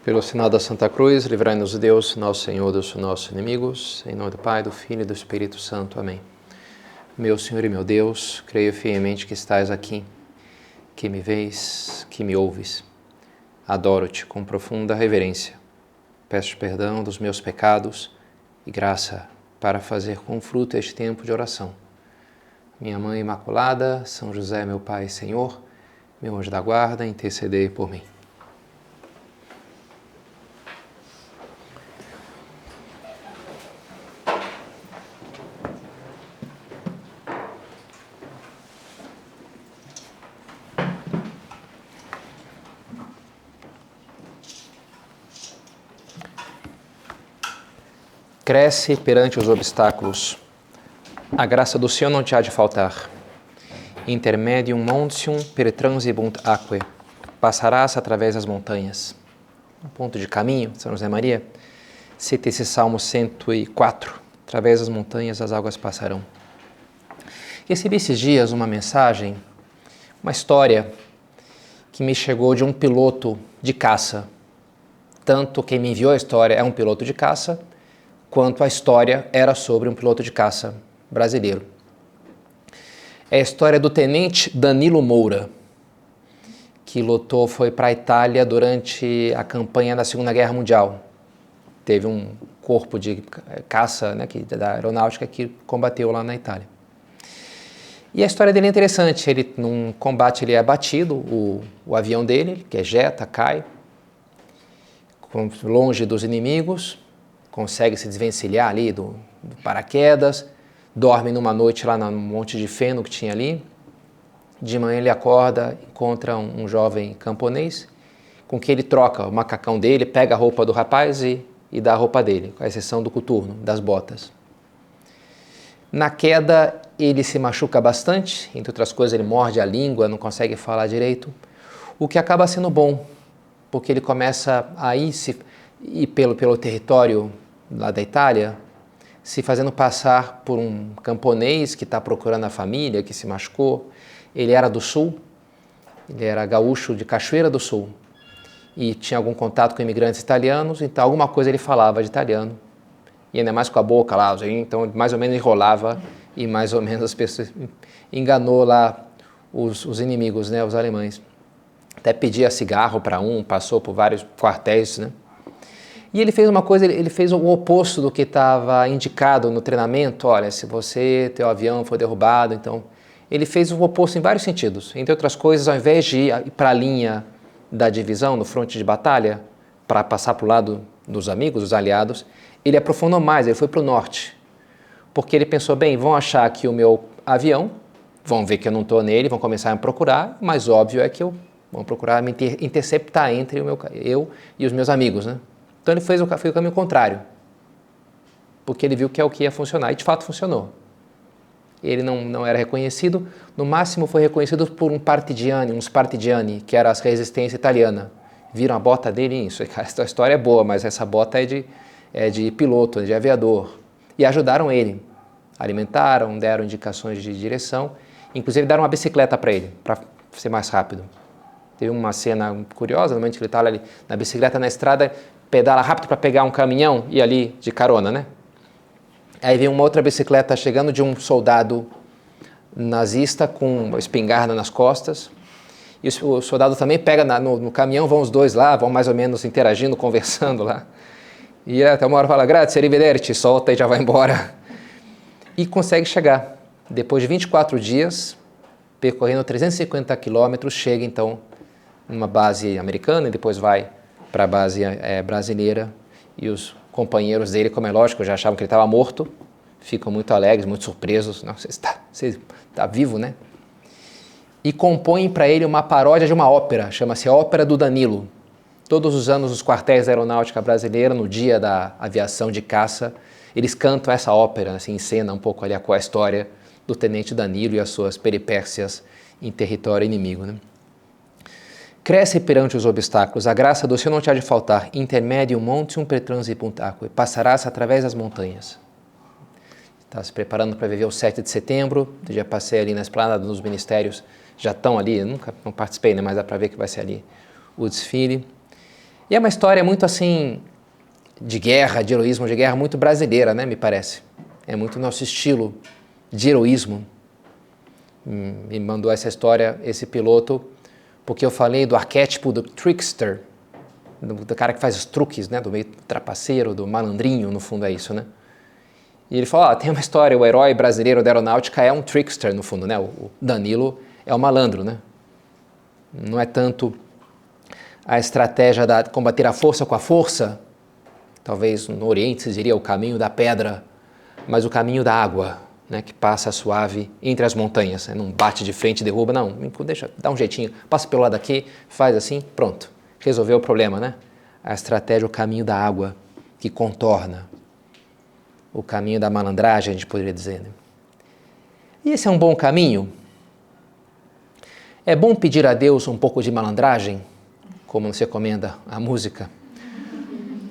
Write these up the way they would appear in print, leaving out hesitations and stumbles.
Pelo sinal da Santa Cruz, livrai-nos Deus, nosso Senhor, dos nossos inimigos, em nome do Pai, do Filho e do Espírito Santo. Amém. Meu Senhor e meu Deus, creio fielmente que estás aqui, que me vês, que me ouves. Adoro-te com profunda reverência. Peço perdão dos meus pecados e graça para fazer com fruto este tempo de oração. Minha Mãe Imaculada, São José, meu Pai e Senhor, meu anjo da guarda, intercedei por mim. Cresce perante os obstáculos. A graça do Senhor não te há de faltar. Intermedium montium per transibunt aquae. Passarás através das montanhas. Um ponto de caminho, São José Maria. Cita esse Salmo 104. Através das montanhas as águas passarão. Recebi esses dias uma mensagem, uma história que me chegou de um piloto de caça. Tanto quem me enviou a história é um piloto de caça, quanto a história era sobre um piloto de caça brasileiro. É a história do tenente Danilo Moura, que foi para a Itália durante a campanha da Segunda Guerra Mundial. Teve um corpo de caça, né, da aeronáutica que combateu lá na Itália. E a história dele é interessante. Num combate ele é abatido, o avião dele, que ejeta, cai, longe dos inimigos, consegue se desvencilhar ali do paraquedas, dorme numa noite lá no monte de feno que tinha ali. De manhã ele acorda, encontra um jovem camponês, com quem ele troca o macacão dele, pega a roupa do rapaz e dá a roupa dele, com exceção do coturno, das botas. Na queda ele se machuca bastante, entre outras coisas ele morde a língua, não consegue falar direito, o que acaba sendo bom, porque ele começa a ir pelo território lá da Itália, se fazendo passar por um camponês que está procurando a família, que se machucou. Ele era do Sul, ele era gaúcho de Cachoeira do Sul e tinha algum contato com imigrantes italianos, então alguma coisa ele falava de italiano, e ainda mais com a boca lá, então mais ou menos enrolava e mais ou menos as pessoas enganou lá os inimigos, né, os alemães. Até pedia cigarro para passou por vários quartéis, né? E ele fez uma coisa, ele fez o oposto do que estava indicado no treinamento. Olha, se teu avião foi derrubado, então... Ele fez o oposto em vários sentidos. Entre outras coisas, ao invés de ir para a linha da divisão, no fronte de batalha, para passar para o lado dos amigos, dos aliados, ele aprofundou mais, ele foi para o norte. Porque ele pensou, bem, vão achar aqui o meu avião, vão ver que eu não estou nele, vão começar a me procurar, mas óbvio é que vão procurar me interceptar entre eu e os meus amigos, né? Então ele fez o caminho contrário, porque ele viu que é o que ia funcionar, e de fato funcionou. Ele não era reconhecido, no máximo foi reconhecido por uns partigiani, que era a resistência italiana. Viram a bota dele, isso, essa história é boa, mas essa bota é de piloto, de aviador. E ajudaram ele, alimentaram, deram indicações de direção, inclusive deram uma bicicleta para ele, para ser mais rápido. Teve uma cena curiosa, no momento que ele estava ali na bicicleta na estrada, pedala rápido para pegar um caminhão e ali de carona, né? Aí vem uma outra bicicleta chegando de um soldado nazista com uma espingarda nas costas. E o soldado também pega no caminhão, vão os dois lá, vão mais ou menos interagindo, conversando lá. E até uma hora fala, grazie, arrivederci, solta e já vai embora. E consegue chegar. Depois de 24 dias, percorrendo 350 quilômetros, chega então numa base americana e depois vai para a base brasileira, e os companheiros dele, como é lógico, já achavam que ele estava morto, ficam muito alegres, muito surpresos. Não, você está vivo, né? E compõem para ele uma paródia de uma ópera, chama-se Ópera do Danilo. Todos os anos, os quartéis da Aeronáutica Brasileira, no dia da aviação de caça, eles cantam essa ópera, assim, encena um pouco ali a história do Tenente Danilo e as suas peripécias em território inimigo, né? Cresce perante os obstáculos, a graça do Senhor não te há de faltar. Intermedium montium per transibunt aquae. Passarás através das montanhas. Está se preparando para viver o 7 de setembro. Eu já passei ali na esplanada dos ministérios, já estão ali, eu não participei, né, mas dá para ver que vai ser ali o desfile. E é uma história muito assim, de guerra, de heroísmo de guerra, muito brasileira, né, me parece. É muito nosso estilo de heroísmo. Me mandou essa história, esse piloto, porque eu falei do arquétipo do trickster, do cara que faz os truques, né, do meio trapaceiro, do malandrinho, no fundo é isso, né? E ele falou, tem uma história, o herói brasileiro da aeronáutica é um trickster, no fundo, né? O Danilo é um malandro, né? Não é tanto a estratégia de combater a força com a força, talvez no Oriente se diria o caminho da pedra, mas o caminho da água, né, que passa suave entre as montanhas, né? Não bate de frente, derruba, não, deixa, dá um jeitinho, passa pelo lado aqui, faz assim, pronto, resolveu o problema, né? A estratégia, o caminho da água, que contorna, o caminho da malandragem, a gente poderia dizer, né? E esse é um bom caminho? É bom pedir a Deus um pouco de malandragem, como nos recomenda a música?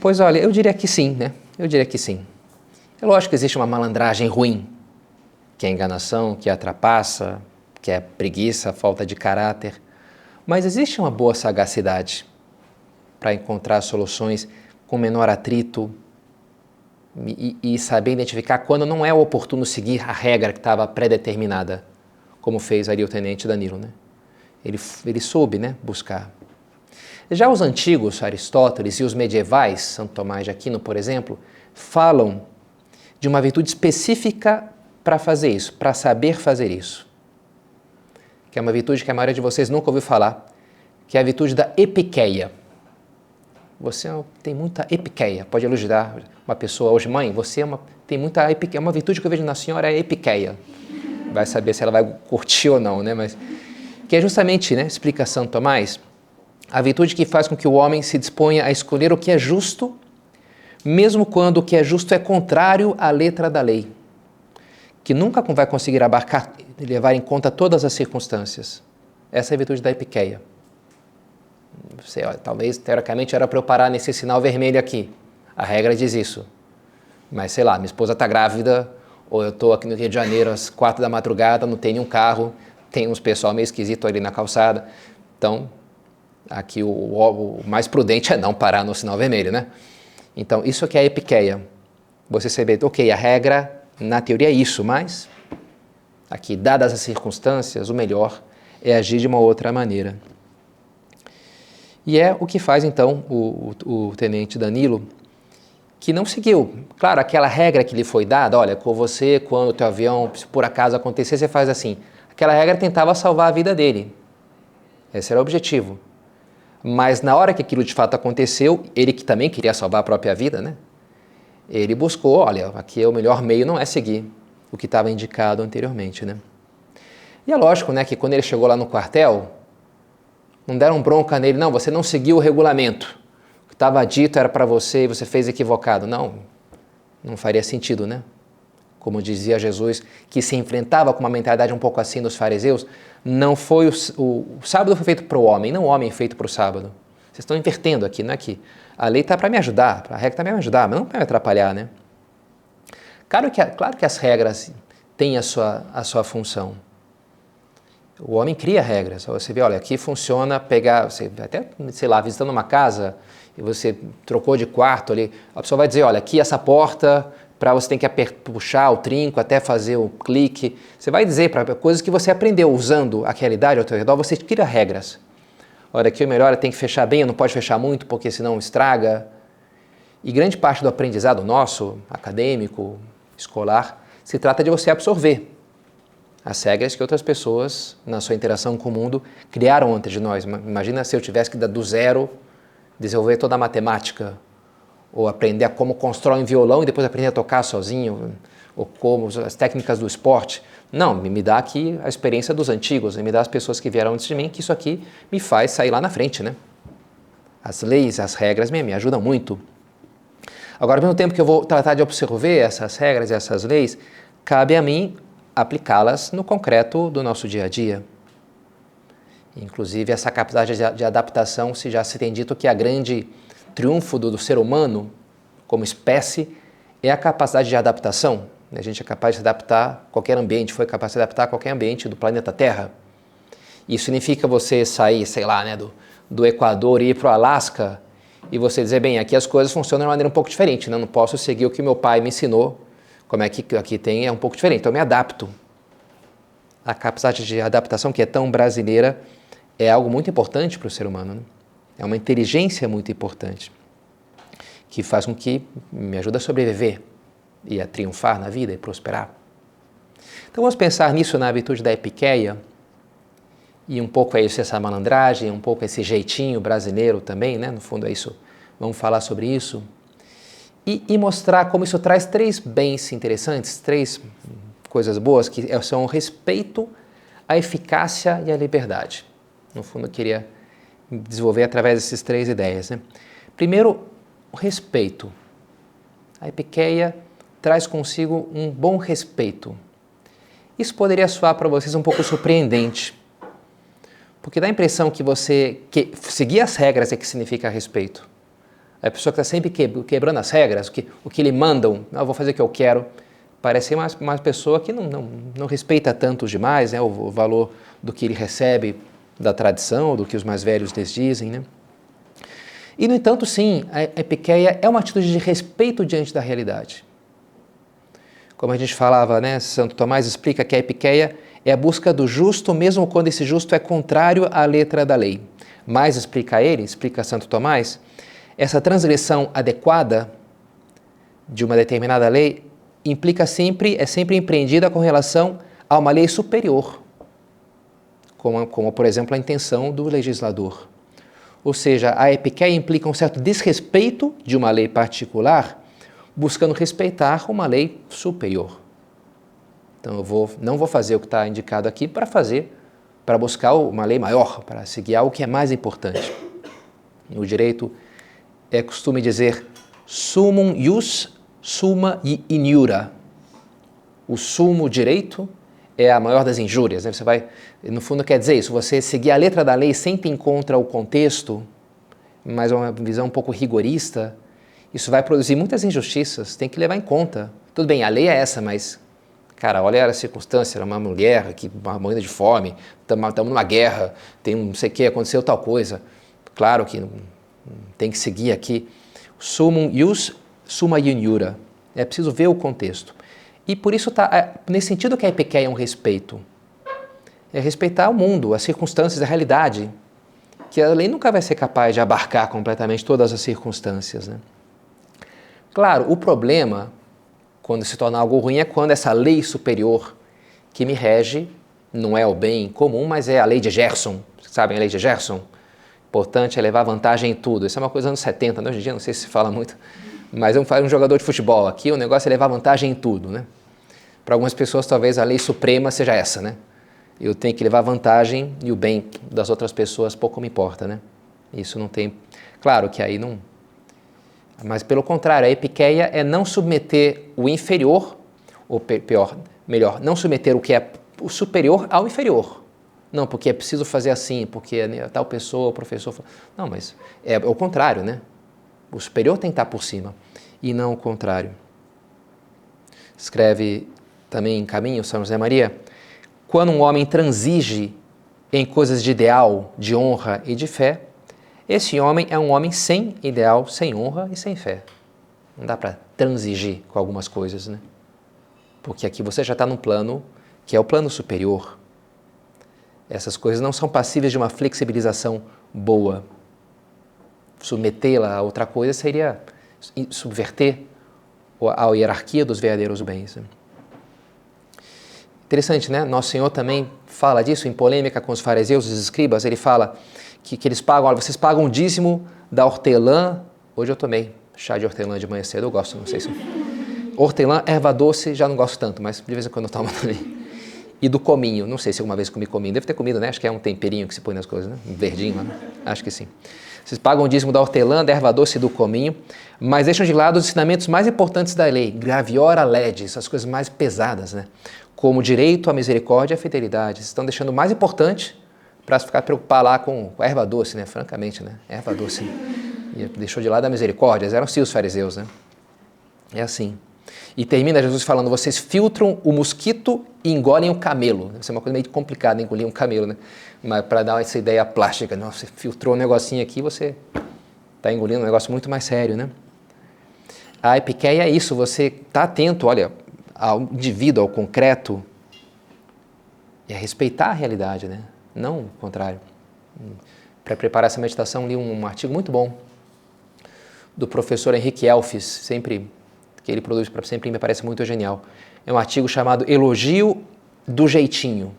Pois olha, eu diria que sim, né? Eu diria que sim. É lógico que existe uma malandragem ruim, que é enganação, que é a trapaça, que é preguiça, falta de caráter, mas existe uma boa sagacidade para encontrar soluções com menor atrito e saber identificar quando não é oportuno seguir a regra que estava pré-determinada, como fez ali o tenente Danilo, né? Ele soube, né, buscar. Já os antigos, Aristóteles, e os medievais, Santo Tomás de Aquino, por exemplo, falam de uma virtude específica para fazer isso, para saber fazer isso. Que é uma virtude que a maioria de vocês nunca ouviu falar, que é a virtude da epiqueia. Você tem muita epiqueia. Pode elogiar uma pessoa hoje, mãe, você tem muita epiqueia. Uma virtude que eu vejo na senhora é epiqueia. Vai saber se ela vai curtir ou não, né? Mas que é justamente, né, explica Santo Tomás, a virtude que faz com que o homem se disponha a escolher o que é justo, mesmo quando o que é justo é contrário à letra da lei, que nunca vai conseguir abarcar e levar em conta todas as circunstâncias. Essa é a virtude da epiqueia. Você, talvez, teoricamente, era para eu parar nesse sinal vermelho aqui. A regra diz isso. Mas, sei lá, minha esposa está grávida, ou eu estou aqui no Rio de Janeiro às 4 da madrugada, não tenho um carro, tem uns pessoal meio esquisito ali na calçada. Então, aqui o mais prudente é não parar no sinal vermelho, né? Então, isso que é a epiqueia. Você saber, ok, a regra, na teoria é isso, mas aqui, dadas as circunstâncias, o melhor é agir de uma outra maneira. E é o que faz, então, o tenente Danilo, que não seguiu. Claro, aquela regra que lhe foi dada, olha, com você, quando o teu avião, se por acaso acontecer, você faz assim. Aquela regra tentava salvar a vida dele. Esse era o objetivo. Mas na hora que aquilo de fato aconteceu, ele que também queria salvar a própria vida, né? Ele buscou, olha, aqui é o melhor meio, não é seguir o que estava indicado anteriormente, né? E é lógico, né, que quando ele chegou lá no quartel, não deram bronca nele, não, você não seguiu o regulamento. O que estava dito era para você e você fez equivocado. Não faria sentido, né? Como dizia Jesus, que se enfrentava com uma mentalidade um pouco assim dos fariseus, não foi o sábado foi feito para o homem, não o homem feito para o sábado. Vocês estão invertendo aqui, não é que a lei está para me ajudar, a regra está para me ajudar, mas não para me atrapalhar, né? Claro que as regras têm a sua função. O homem cria regras. Você vê, olha, aqui funciona pegar, você até, sei lá, visitando uma casa e você trocou de quarto ali, a pessoa vai dizer, olha, aqui essa porta, para você tem que puxar o trinco até fazer o clique. Você vai dizer para coisas que você aprendeu usando a realidade ao teu redor, você cria regras. Olha, aqui o melhor tem que fechar bem, não pode fechar muito porque senão estraga. E grande parte do aprendizado nosso, acadêmico, escolar, se trata de você absorver as regras que outras pessoas, na sua interação com o mundo, criaram antes de nós. Imagina se eu tivesse que, do zero, desenvolver toda a matemática, ou aprender a como constrói um violão e depois aprender a tocar sozinho, ou como as técnicas do esporte. Não, me dá aqui a experiência dos antigos, me dá as pessoas que vieram antes de mim, que isso aqui me faz sair lá na frente, né? As leis, as regras me ajudam muito. Agora, ao mesmo tempo que eu vou tratar de observar essas regras e essas leis, cabe a mim aplicá-las no concreto do nosso dia a dia. Inclusive, essa capacidade de adaptação, se já se tem dito que a grande triunfo do ser humano como espécie é a capacidade de adaptação. A gente é capaz de se adaptar a qualquer ambiente, foi capaz de se adaptar a qualquer ambiente do planeta Terra. Isso significa você sair, sei lá, né, do Equador e ir para o Alasca e você dizer, bem, aqui as coisas funcionam de uma maneira um pouco diferente, né? Não posso seguir o que meu pai me ensinou, como é que aqui tem, é um pouco diferente, então eu me adapto. A capacidade de adaptação, que é tão brasileira, é algo muito importante para o ser humano, né? É uma inteligência muito importante, que faz com que me ajude a sobreviver e a triunfar na vida e prosperar. Então vamos pensar nisso na virtude da epiqueia, e um pouco é isso, essa malandragem, um pouco esse jeitinho brasileiro também, né? No fundo é isso, vamos falar sobre isso. E mostrar como isso traz 3 bens interessantes, 3 coisas boas, que são o respeito, a eficácia e a liberdade. No fundo eu queria desenvolver através dessas 3 ideias, né? Primeiro, o respeito. A epiqueia traz consigo um bom respeito. Isso poderia soar para vocês um pouco surpreendente, porque dá a impressão que seguir as regras é que significa respeito. A pessoa que está sempre quebrando as regras, o que lhe mandam, eu vou fazer o que eu quero, parece ser uma pessoa que não respeita tanto os demais, né, o valor do que ele recebe da tradição, do que os mais velhos lhes dizem, né? E, no entanto, sim, a epiqueia é uma atitude de respeito diante da realidade. Como a gente falava, né, Santo Tomás explica que a epiqueia é a busca do justo, mesmo quando esse justo é contrário à letra da lei. Mas, explica Santo Tomás, essa transgressão adequada de uma determinada lei é sempre empreendida com relação a uma lei superior, como por exemplo, a intenção do legislador. Ou seja, a epiqueia implica um certo desrespeito de uma lei particular, buscando respeitar uma lei superior. Então eu não vou fazer o que está indicado aqui para buscar uma lei maior, para seguir algo que é mais importante. No direito é costume dizer sumum ius summa iniura. O sumo direito é a maior das injúrias, né? No fundo quer dizer isso, você seguir a letra da lei sempre encontra o contexto, mas uma visão um pouco rigorista, isso vai produzir muitas injustiças, tem que levar em conta. Tudo bem, a lei é essa, mas, cara, olha a circunstância, era uma mulher que morrendo de fome, estamos numa guerra, tem não sei o que, aconteceu tal coisa. Claro que tem que seguir aqui. Sumum ius summa iuniura. É preciso ver o contexto. E por isso nesse sentido que a epiqueia é um respeito. É respeitar o mundo, as circunstâncias, a realidade, que a lei nunca vai ser capaz de abarcar completamente todas as circunstâncias, né? Claro, o problema, quando se torna algo ruim, é quando essa lei superior que me rege não é o bem comum, mas é a lei de Gerson. Sabem a lei de Gerson? Importante é levar vantagem em tudo. Isso é uma coisa dos anos 70, né? Hoje em dia não sei se se fala muito, mas vamos falar de um jogador de futebol aqui, o negócio é levar vantagem em tudo, né? Para algumas pessoas talvez a lei suprema seja essa, né? Eu tenho que levar vantagem e o bem das outras pessoas pouco me importa, né? Isso não tem... Claro que aí não... Mas pelo contrário, a epiqueia é não submeter o inferior, ou melhor, não submeter o que é o superior ao inferior. Não, porque é preciso fazer assim, porque tal pessoa, o professor... Não, mas é o contrário, né? O superior tem que estar por cima, e não o contrário. Escreve também em Caminho, São José Maria, quando um homem transige em coisas de ideal, de honra e de fé, esse homem é um homem sem ideal, sem honra e sem fé. Não dá para transigir com algumas coisas, né? Porque aqui você já está num plano que é o plano superior. Essas coisas não são passíveis de uma flexibilização boa. Submetê-la a outra coisa seria subverter a hierarquia dos verdadeiros bens. Interessante, né? Nosso Senhor também fala disso em polêmica com os fariseus e os escribas. Ele fala que eles pagam, olha, vocês pagam o dízimo da hortelã. Hoje eu tomei chá de hortelã de manhã cedo, eu gosto, não sei se... Hortelã, erva doce, já não gosto tanto, mas de vez em quando eu tomo também. E do cominho, não sei se alguma vez comi cominho, deve ter comido, né? Acho que é um temperinho que se põe nas coisas, né? Um verdinho lá, né? Acho que sim. Vocês pagam o dízimo da hortelã, da erva doce e do cominho, mas deixam de lado os ensinamentos mais importantes da lei, graviora legis, as coisas mais pesadas, né? Como o direito, a misericórdia e a fidelidade. Vocês estão deixando o mais importante para ficar preocupar lá com a erva doce, né? Francamente, né? Erva doce. E deixou de lado a misericórdia, eram sim os fariseus, né? É assim. E termina Jesus falando, vocês filtram o mosquito e engolem o camelo. Deve ser uma coisa meio complicada, engolir um camelo, né? Mas para dar essa ideia plástica, não, você filtrou um negocinho aqui, você está engolindo um negócio muito mais sério, né? A epiqueia é isso, você está atento, olha, ao indivíduo, ao concreto, e a respeitar a realidade, né? Não o contrário. Para preparar essa meditação, li um artigo muito bom do professor Henrique Elfes, que ele produz para sempre, me parece muito genial. É um artigo chamado Elogio do Jeitinho.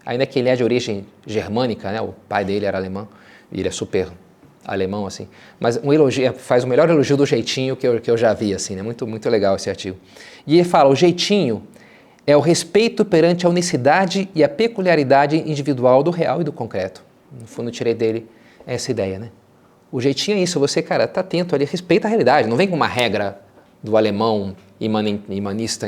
Ainda que ele é de origem germânica, né? O pai dele era alemão, e ele é super alemão, assim. Mas faz o melhor elogio do jeitinho que eu já vi, assim, né? Muito, muito legal esse artigo. E ele fala, o jeitinho é o respeito perante a unicidade e a peculiaridade individual do real e do concreto. No fundo, eu tirei dele essa ideia, né? O jeitinho é isso, você, cara, tá atento ali, respeita a realidade, não vem com uma regra do alemão imanentista,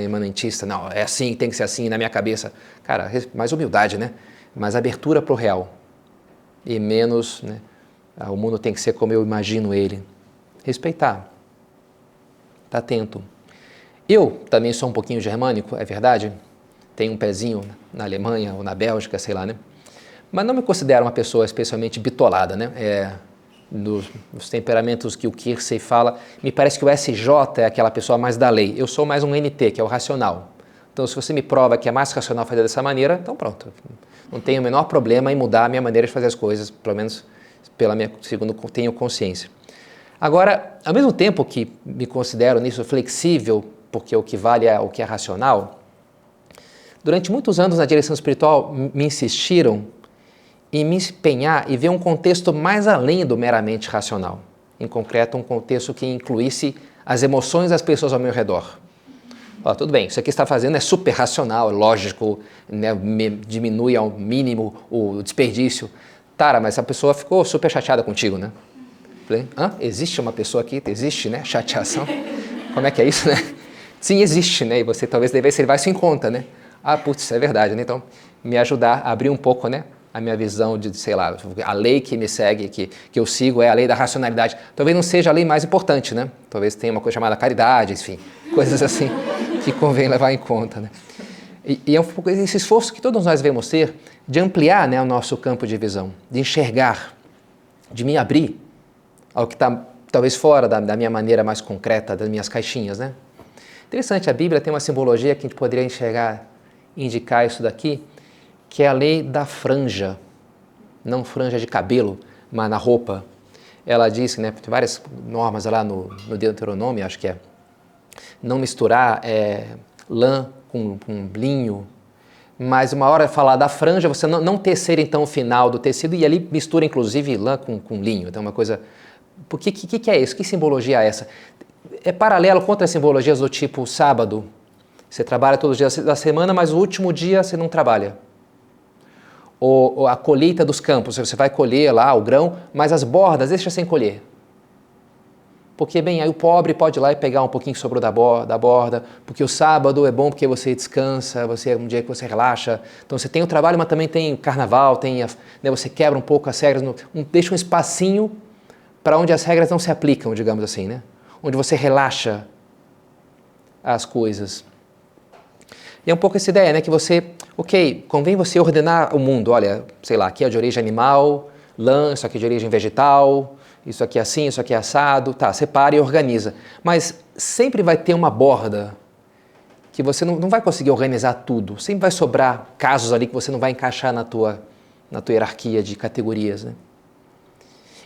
não, é assim, tem que ser assim, na minha cabeça. Cara, mais humildade, né? Mais abertura para o real. E menos, né? O mundo tem que ser como eu imagino ele. Respeitar. Tá atento. Eu também sou um pouquinho germânico, é verdade? Tenho um pezinho na Alemanha ou na Bélgica, sei lá, né? Mas não me considero uma pessoa especialmente bitolada, né? Nos temperamentos que o Keirsey fala, me parece que o SJ é aquela pessoa mais da lei. Eu sou mais um NT, que é o racional. Então, se você me prova que é mais racional fazer dessa maneira, então pronto. Não tenho o menor problema em mudar a minha maneira de fazer as coisas, pelo menos segundo tenho consciência. Agora, ao mesmo tempo que me considero nisso flexível, porque o que vale é o que é racional, durante muitos anos na direção espiritual me insistiram em me empenhar e ver um contexto mais além do meramente racional. Em concreto, um contexto que incluísse as emoções das pessoas ao meu redor. Tudo bem, isso aqui está fazendo é super racional, é lógico, né, diminui ao mínimo o desperdício. Tara, mas a pessoa ficou super chateada contigo, né? Falei, existe uma pessoa aqui, existe, né? Chateação. Como é que é isso, né? Sim, existe, né? E você talvez devesse levar isso em conta, né? Putz, é verdade, né? Então, me ajudar a abrir um pouco, né? A minha visão de, sei lá, a lei que me segue, que eu sigo é a lei da racionalidade. Talvez não seja a lei mais importante, né? Talvez tenha uma coisa chamada caridade, enfim, coisas assim que convém levar em conta, né? E é um pouco esse esforço que todos nós devemos ter de ampliar, né, o nosso campo de visão, de enxergar, de me abrir ao que está talvez fora da minha maneira mais concreta, das minhas caixinhas, né? Interessante, a Bíblia tem uma simbologia que a gente poderia enxergar, indicar isso daqui, que é a lei da franja, não franja de cabelo, mas na roupa. Ela diz, né, tem várias normas lá no Deuteronômio, acho que é, não misturar lã com linho, mas uma hora falar da franja, você não tecer então o final do tecido, e ali mistura inclusive lã com linho, então uma coisa... O que é isso? Que simbologia é essa? É paralelo com outras simbologias do tipo sábado, você trabalha todos os dias da semana, mas o último dia você não trabalha. Ou a colheita dos campos, você vai colher lá o grão, mas as bordas deixa sem colher. Porque, bem, aí o pobre pode ir lá e pegar um pouquinho que sobrou da borda, porque o sábado é bom porque você descansa, é um dia que você relaxa. Então você tem o trabalho, mas também tem carnaval, né, você quebra um pouco as regras, deixa um espacinho para onde as regras não se aplicam, digamos assim, né? Onde você relaxa as coisas. E é um pouco essa ideia, né? Que você, convém você ordenar o mundo. Olha, sei lá, aqui é de origem animal, lã, isso aqui é de origem vegetal, isso aqui é assim, isso aqui é assado. Tá, separa e organiza. Mas sempre vai ter uma borda que você não vai conseguir organizar tudo. Sempre vai sobrar casos ali que você não vai encaixar na tua hierarquia de categorias, né?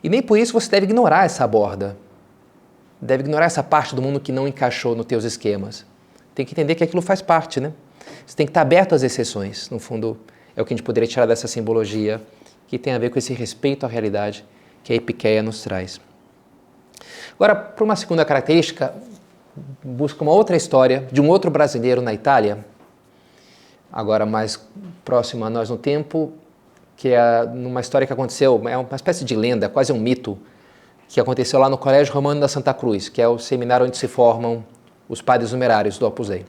E nem por isso você deve ignorar essa borda. Deve ignorar essa parte do mundo que não encaixou nos teus esquemas. Tem que entender que aquilo faz parte, né? Você tem que estar aberto às exceções. No fundo, é o que a gente poderia tirar dessa simbologia, que tem a ver com esse respeito à realidade que a epiqueia nos traz. Agora, para uma segunda característica, busca uma outra história de um outro brasileiro na Itália, agora mais próximo a nós no tempo, que é uma história que aconteceu, é uma espécie de lenda, quase um mito, que aconteceu lá no Colégio Romano da Santa Cruz, que é o seminário onde se formam os padres numerários do Opus Dei.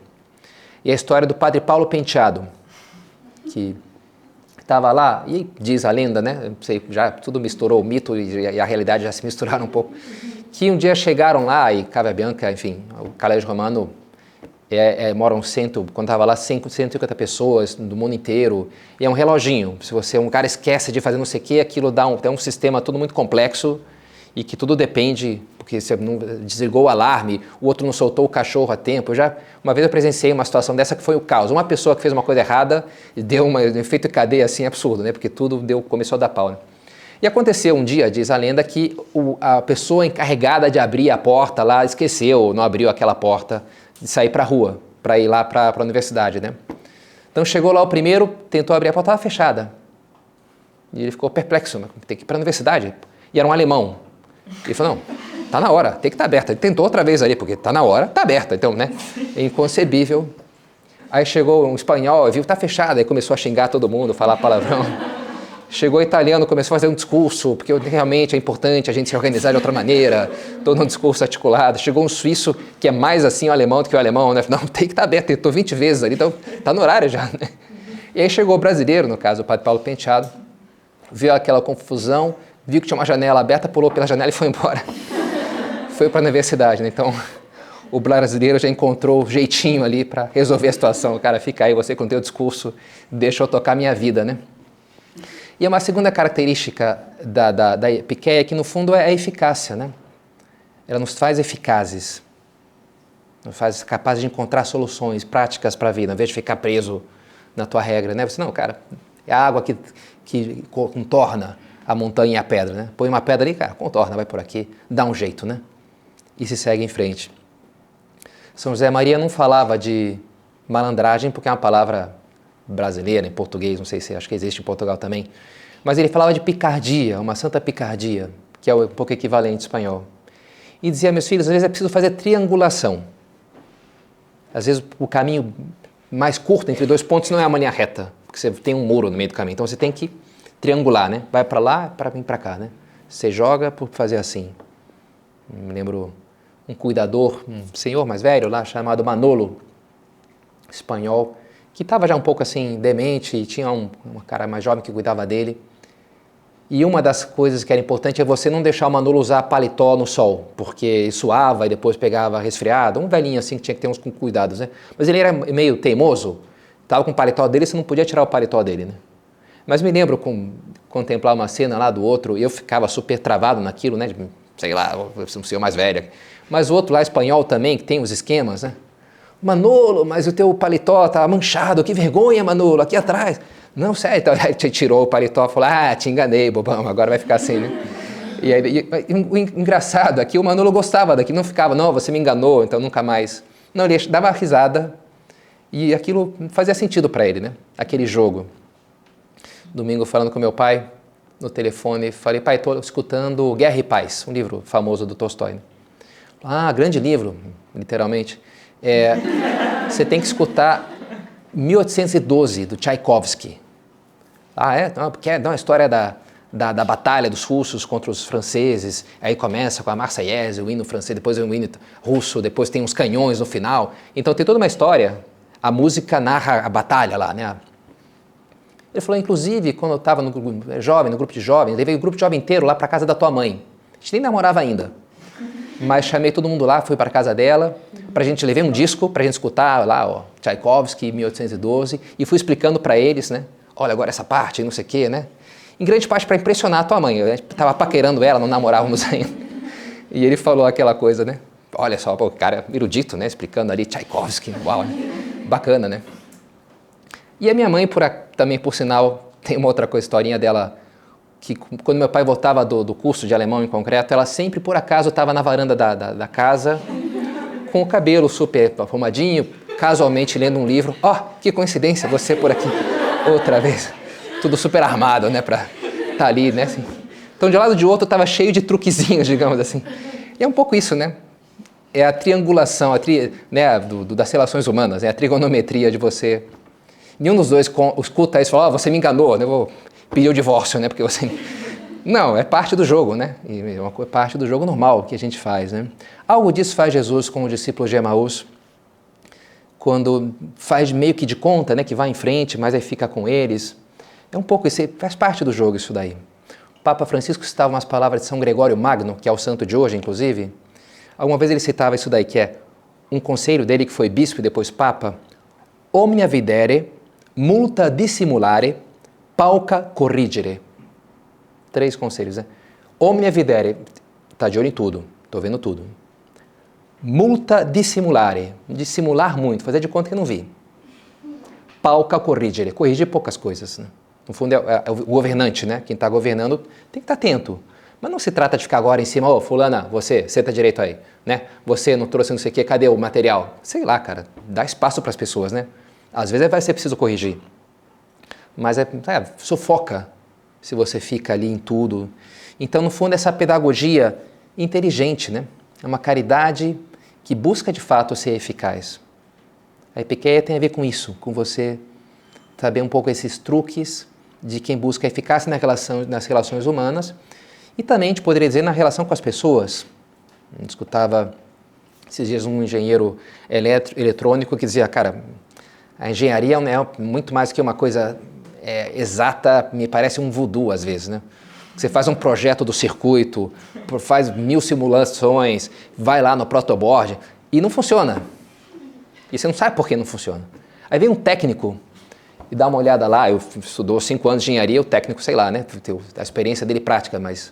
E a história do padre Paulo Penteado, que estava lá, e diz a lenda, né? Não sei, já tudo misturou, o mito e a realidade já se misturaram um pouco, que um dia chegaram lá, e Cávia Bianca, enfim, o Colégio Romano, moram quando estava lá, 150 pessoas do mundo inteiro, e é um reloginho. Se um cara esquece de fazer não sei o quê, aquilo dá um sistema todo muito complexo, e que tudo depende, porque você não desligou o alarme, o outro não soltou o cachorro a tempo. Uma vez eu presenciei uma situação dessa que foi o caos. Uma pessoa que fez uma coisa errada deu um efeito de cadeia assim absurdo, né? Porque tudo começou a dar pau, né? E aconteceu um dia, diz a lenda, que a pessoa encarregada de abrir a porta lá esqueceu, não abriu aquela porta de sair para a rua, para ir lá para a universidade, né? Então chegou lá o primeiro, tentou abrir a porta, estava fechada. E ele ficou perplexo, tem que ir para a universidade. E era um alemão. Ele falou, não, tá na hora, tem que estar aberta. Ele tentou outra vez ali, porque tá na hora, tá aberta. Então, né, é inconcebível. Aí chegou um espanhol, viu, tá fechada, aí começou a xingar todo mundo, falar palavrão. Chegou o italiano, começou a fazer um discurso, porque realmente é importante a gente se organizar de outra maneira, todo um discurso articulado. Chegou um suíço, que é mais assim o alemão do que o alemão, né? Não, tem que estar aberto, tentou 20 vezes ali, então tá no horário já, né? E aí chegou o brasileiro, no caso, o padre Paulo Penteado, viu aquela confusão, viu que tinha uma janela aberta, pulou pela janela e foi embora. Foi para a universidade, né? Então, o brasileiro já encontrou o jeitinho ali para resolver a situação. O cara, fica aí, você com o teu discurso, deixa eu tocar minha vida, né? E uma segunda característica da epiqueia que, no fundo, é a eficácia, né? Ela nos faz eficazes, nos faz capazes de encontrar soluções práticas para a vida, ao invés de ficar preso na tua regra, né? Você, não, cara, é a água que contorna a montanha e a pedra, né? Põe uma pedra ali, cara, contorna, vai por aqui, dá um jeito, né? E se segue em frente. São José Maria não falava de malandragem, porque é uma palavra brasileira, em português, não sei se acho que existe em Portugal também, mas ele falava de picardia, uma santa picardia, que é um pouco equivalente em espanhol. E dizia, meus filhos, às vezes é preciso fazer triangulação. Às vezes o caminho mais curto entre dois pontos não é a linha reta, porque você tem um muro no meio do caminho, então você tem que triangular, né? Vai para lá, para vir para cá, né? Você joga por fazer assim. Me lembro um cuidador, um senhor mais velho lá, chamado Manolo, espanhol, que estava já um pouco assim demente e tinha um cara mais jovem que cuidava dele. E uma das coisas que era importante é você não deixar o Manolo usar paletó no sol, porque suava e depois pegava resfriado. Um velhinho assim que tinha que ter uns cuidados, né? Mas ele era meio teimoso, estava com o paletó dele, você não podia tirar o paletó dele, né? Mas me lembro contemplar uma cena lá do outro, e eu ficava super travado naquilo, né? Sei lá, um senhor mais velho. Mas o outro lá, espanhol também, que tem os esquemas, né? Manolo, mas o teu paletó tá manchado, que vergonha, Manolo, aqui atrás. Não, sério, então ele tirou o paletó e falou, te enganei, bobão, agora vai ficar assim, né? E aí, o engraçado é que o Manolo gostava daquilo, não ficava, não, você me enganou, então nunca mais. Não, ele dava risada e aquilo fazia sentido para ele, né? Aquele jogo. Domingo, falando com meu pai no telefone, falei, pai, estou escutando Guerra e Paz, um livro famoso do Tolstói. Grande livro, literalmente. Você tem que escutar 1812, do Tchaikovsky. Não, porque é uma história da batalha dos russos contra os franceses, aí começa com a Marseillaise, o hino francês, depois o hino russo, depois tem uns canhões no final. Então tem toda uma história, a música narra a batalha lá, né? Ele falou, inclusive, quando eu estava no grupo de jovens, levei o grupo de jovem inteiro lá para a casa da tua mãe. A gente nem namorava ainda, mas chamei todo mundo lá, fui para a casa dela, levei um disco para a gente escutar lá, Tchaikovsky, 1812, e fui explicando para eles, né? Olha, agora essa parte, não sei o quê, né? Em grande parte para impressionar a tua mãe. A gente estava paquerando ela, não namorávamos ainda. E ele falou aquela coisa, né? Olha só, o cara erudito, né? Explicando ali Tchaikovsky, uau, né? Bacana, né? E a minha mãe, também por sinal, tem uma outra historinha dela, que quando meu pai voltava do curso de alemão em concreto, ela sempre, por acaso, estava na varanda da casa, com o cabelo super arrumadinho, casualmente lendo um livro. Que coincidência, você por aqui, outra vez. Tudo super armado, né, para estar ali, né, assim. Então, de um lado e de outro, estava cheio de truquezinhos, digamos assim. E é um pouco isso, né? É a triangulação, né, das relações humanas, é a trigonometria de você. Nenhum dos dois escuta isso e fala, você me enganou, né, eu vou pedir o divórcio, né, porque você... Não, é parte do jogo, né? E é uma parte do jogo normal que a gente faz, né? Algo disso faz Jesus com os discípulos de Emaús, quando faz meio que de conta, né, que vai em frente, mas aí fica com eles. É um pouco isso, faz parte do jogo isso daí. O Papa Francisco citava umas palavras de São Gregório Magno, que é o santo de hoje, inclusive. Alguma vez ele citava isso daí, que é um conselho dele, que foi bispo e depois papa. Omnia videre, multa dissimulare, pauca corrigere. 3 conselhos, né? Omnia videre, Está de olho em tudo, estou vendo tudo. Multa dissimulare, dissimular muito, fazer de conta que não vi. Pauca corrigere, corrigir poucas coisas. Né? No fundo é o governante, né? Quem está governando tem que estar atento. Mas não se trata de ficar agora em cima, fulana, você, senta direito aí, né? Você não trouxe não sei o quê, cadê o material? Sei lá, cara, dá espaço para as pessoas, né? Às vezes vai ser preciso corrigir. Mas sufoca se você fica ali em tudo. Então, no fundo, essa pedagogia inteligente, né? É uma caridade que busca de fato ser eficaz. A epiqueia tem a ver com isso, com você saber um pouco esses truques de quem busca eficácia nas relações humanas e também, a gente poderia dizer, na relação com as pessoas. Eu escutava esses dias um engenheiro eletrônico que dizia, cara, a engenharia é muito mais que uma coisa exata, me parece um voodoo às vezes, né? Você faz um projeto do circuito, faz 1000 simulações, vai lá no protoboard e não funciona. E você não sabe por que não funciona. Aí vem um técnico e dá uma olhada lá, estudou 5 anos de engenharia, o técnico, sei lá, né? A experiência dele prática, mas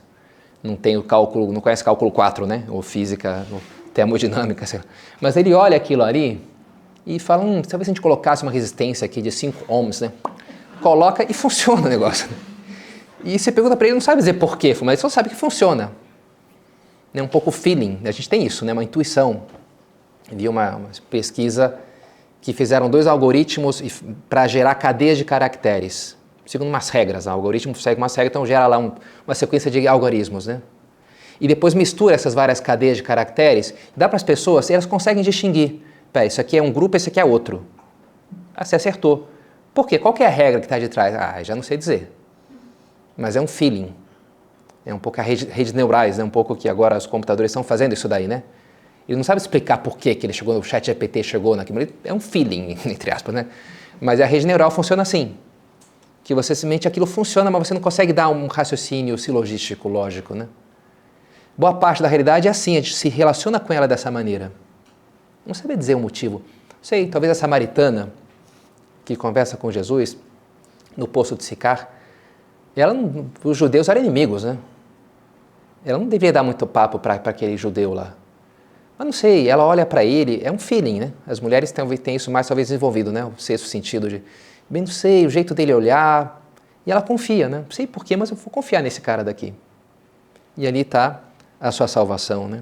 não tem o cálculo, não conhece cálculo 4, né? Ou física, ou termodinâmica, sei lá. Mas ele olha aquilo ali e fala, talvez a gente colocasse uma resistência aqui de 5 ohms, né? Coloca e funciona o negócio. E você pergunta para ele, não sabe dizer por quê, mas ele só sabe que funciona. É um pouco feeling, a gente tem isso, né? Uma intuição. Vi uma pesquisa que fizeram 2 algoritmos para gerar cadeias de caracteres, segundo umas regras. O algoritmo segue umas regras, então gera lá uma sequência de algoritmos, né? E depois mistura essas várias cadeias de caracteres, dá para as pessoas, elas conseguem distinguir. Pera, isso aqui é um grupo, esse aqui é outro. Ah, você acertou. Por quê? Qual que é a regra que está de trás? Ah, já não sei dizer. Mas é um feeling. É um pouco a redes neurais, né? Um pouco que agora os computadores estão fazendo isso daí, né? Ele não sabe explicar por que ele chegou, o ChatGPT chegou naquilo. É um feeling, entre aspas, né? Mas a rede neural funciona assim. Que você simplesmente aquilo funciona, mas você não consegue dar um raciocínio silogístico, lógico, né? Boa parte da realidade é assim, a gente se relaciona com ela dessa maneira. Não sabe dizer o motivo. Sei, talvez a samaritana que conversa com Jesus no poço de Sicar, os judeus eram inimigos, né? Ela não deveria dar muito papo para aquele judeu lá. Mas não sei, ela olha para ele, é um feeling, né? As mulheres têm isso mais talvez desenvolvido, né? O sexto sentido de, bem, não sei, o jeito dele olhar. E ela confia, né? Não sei porquê, mas eu vou confiar nesse cara daqui. E ali está a sua salvação, né?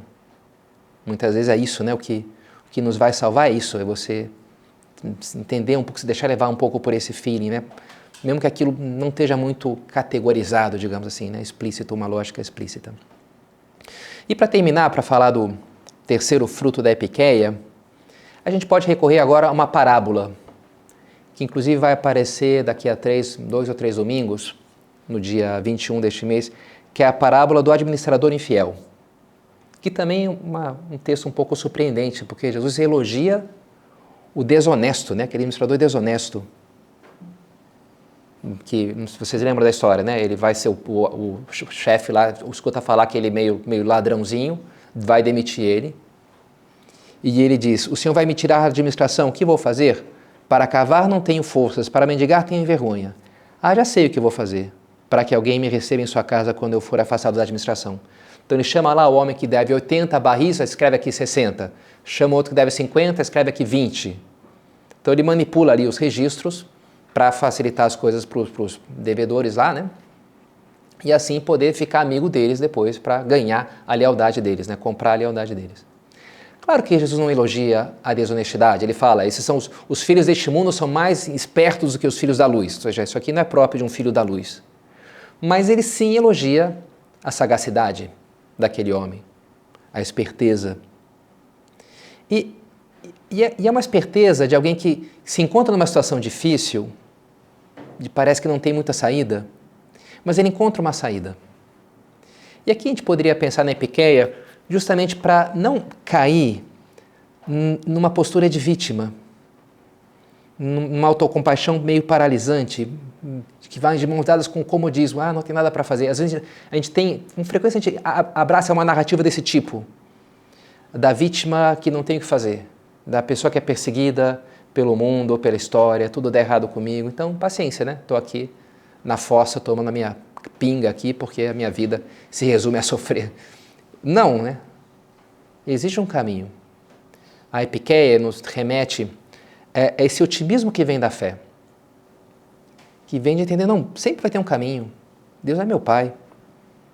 Muitas vezes é isso, né? O que nos vai salvar é isso, é você entender um pouco, se deixar levar um pouco por esse feeling, né? Mesmo que aquilo não esteja muito categorizado, digamos assim, né? Explícito, uma lógica explícita. E para terminar, para falar do terceiro fruto da epiqueia, a gente pode recorrer agora a uma parábola, que inclusive vai aparecer daqui a 2 ou 3 domingos, no dia 21 deste mês, que é a parábola do administrador infiel, que também é um texto um pouco surpreendente, porque Jesus elogia o desonesto, né? Aquele administrador desonesto, que, se vocês lembram da história, né? Ele vai ser o chefe lá, escuta falar que ele é meio ladrãozinho, vai demitir ele, e ele diz, o senhor vai me tirar a administração, o que vou fazer? Para cavar não tenho forças, para mendigar tenho vergonha. Ah, já sei o que vou fazer, para que alguém me receba em sua casa quando eu for afastado da administração. Então ele chama lá o homem que deve 80 barris, escreve aqui 60. Chama outro que deve 50, escreve aqui 20. Então ele manipula ali os registros para facilitar as coisas para os devedores lá, né? E assim poder ficar amigo deles depois para ganhar a lealdade deles, né? Comprar a lealdade deles. Claro que Jesus não elogia a desonestidade, ele fala, esses são os filhos deste mundo são mais espertos do que os filhos da luz, ou seja, isso aqui não é próprio de um filho da luz. Mas ele sim elogia a sagacidade daquele homem, a esperteza. E é uma esperteza de alguém que se encontra numa situação difícil, parece que não tem muita saída, mas ele encontra uma saída. E aqui a gente poderia pensar na epiqueia justamente para não cair numa postura de vítima, numa autocompaixão meio paralisante, que vai de mãos dadas com o comodismo, não tem nada para fazer. Às vezes a gente tem, com frequência a gente abraça uma narrativa desse tipo, da vítima que não tem o que fazer, da pessoa que é perseguida pelo mundo ou pela história, tudo dá errado comigo, então paciência, né? Estou aqui na fossa tomando a minha pinga aqui porque a minha vida se resume a sofrer. Não, né? Existe um caminho. A epiqueia nos remete a esse otimismo que vem da fé, que vem de entender, não, sempre vai ter um caminho. Deus é meu Pai.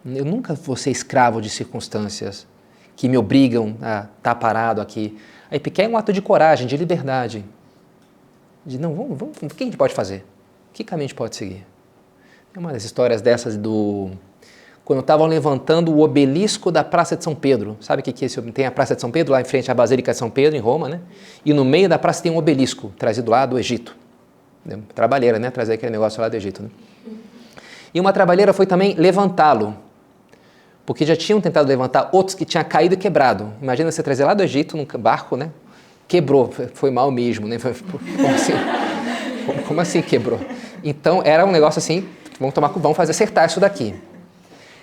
Eu nunca vou ser escravo de circunstâncias que me obrigam a estar parado aqui. A epiqueia é um ato de coragem, de liberdade. De não, vamos, o que a gente pode fazer? Que caminho a gente pode seguir? Tem uma das histórias dessas quando estavam levantando o obelisco da Praça de São Pedro. Sabe o que é esse? Tem a Praça de São Pedro, lá em frente à Basílica de São Pedro, em Roma, né? E no meio da praça tem um obelisco, trazido lá do Egito. Trabalheira, né? Trazer aquele negócio lá do Egito, né? E uma trabalheira foi também levantá-lo, porque já tinham tentado levantar outros que tinham caído e quebrado. Imagina você trazer lá do Egito, num barco, né? Quebrou, foi mal mesmo, né? Como assim? Como assim quebrou? Então era um negócio assim, vamos fazer acertar isso daqui.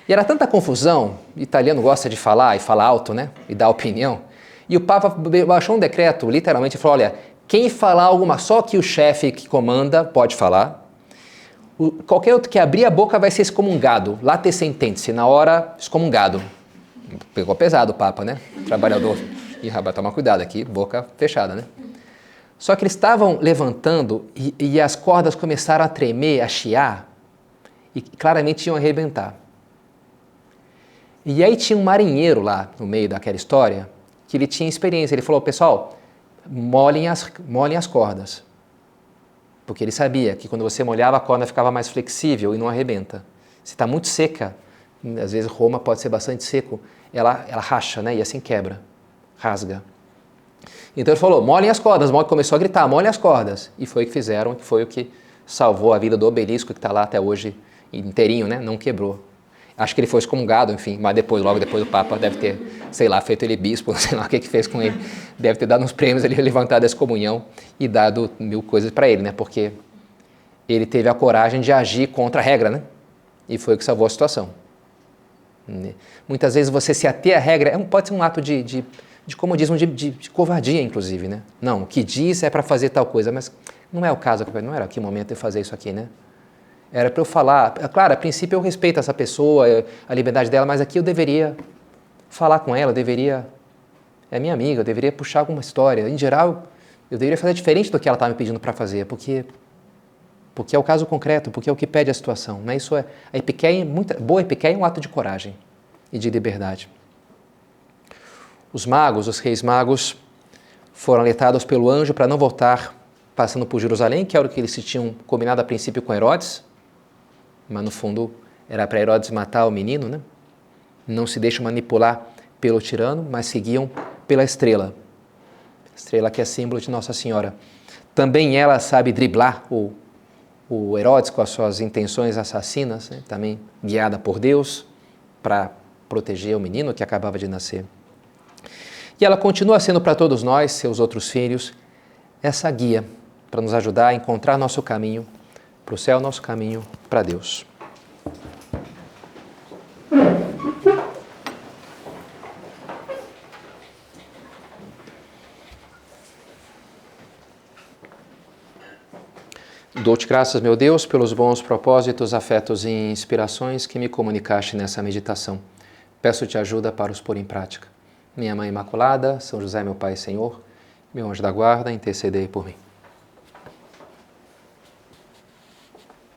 E era tanta confusão, o italiano gosta de falar e falar alto, né? E dar opinião. E o Papa baixou um decreto, literalmente, falou, olha, quem falar só que o chefe que comanda pode falar. Qualquer outro que abrir a boca vai ser excomungado, late sententia, na hora excomungado. Pegou pesado o Papa, né? Trabalhador. E rapaz, toma cuidado aqui, boca fechada, né? Só que eles estavam levantando e as cordas começaram a tremer, a chiar, e claramente iam arrebentar. E aí tinha um marinheiro lá no meio daquela história, que ele tinha experiência. Ele falou, pessoal, molhem as cordas. Porque ele sabia que quando você molhava, a corda ficava mais flexível e não arrebenta. Se está muito seca, às vezes Roma pode ser bastante seco, ela racha, né? E assim quebra, rasga. Então ele falou, molhem as cordas, começou a gritar, molhem as cordas. E foi o que fizeram, que foi o que salvou a vida do obelisco, que está lá até hoje inteirinho, né? Não quebrou. Acho que ele foi excomungado, enfim, mas logo depois o Papa deve ter, sei lá, feito ele bispo, sei lá o que fez com ele. Deve ter dado uns prêmios, ele levantado a excomunhão e dado 1000 coisas para ele, né? Porque ele teve a coragem de agir contra a regra, né? E foi o que salvou a situação. Muitas vezes você se ater à regra pode ser um ato de comodismo, de covardia, inclusive, né? Não, o que diz é para fazer tal coisa, mas não é o caso, não era aqui o momento de fazer isso aqui, né? Era para eu falar, claro, a princípio eu respeito essa pessoa, a liberdade dela, mas aqui eu deveria falar com ela, é minha amiga, eu deveria puxar alguma história. Em geral, eu deveria fazer diferente do que ela estava me pedindo para fazer, porque é o caso concreto, porque é o que pede a situação. Né? Isso a epiqueia, boa epiqueia é um ato de coragem e de liberdade. Os reis magos, foram alertados pelo anjo para não voltar passando por Jerusalém, que era o que eles tinham combinado a princípio com Herodes, mas no fundo era para Herodes matar o menino, né? Não se deixam manipular pelo tirano, mas seguiam pela estrela. Estrela que é símbolo de Nossa Senhora. Também ela sabe driblar o Herodes com as suas intenções assassinas, né? Também guiada por Deus para proteger o menino que acabava de nascer. E ela continua sendo para todos nós, seus outros filhos, essa guia para nos ajudar a encontrar nosso caminho para o céu, nosso caminho para Deus. Dou-te graças, meu Deus, pelos bons propósitos, afetos e inspirações que me comunicaste nessa meditação. Peço-te ajuda para os pôr em prática. Minha Mãe Imaculada, São José, meu Pai e Senhor, meu anjo da guarda, intercedei por mim.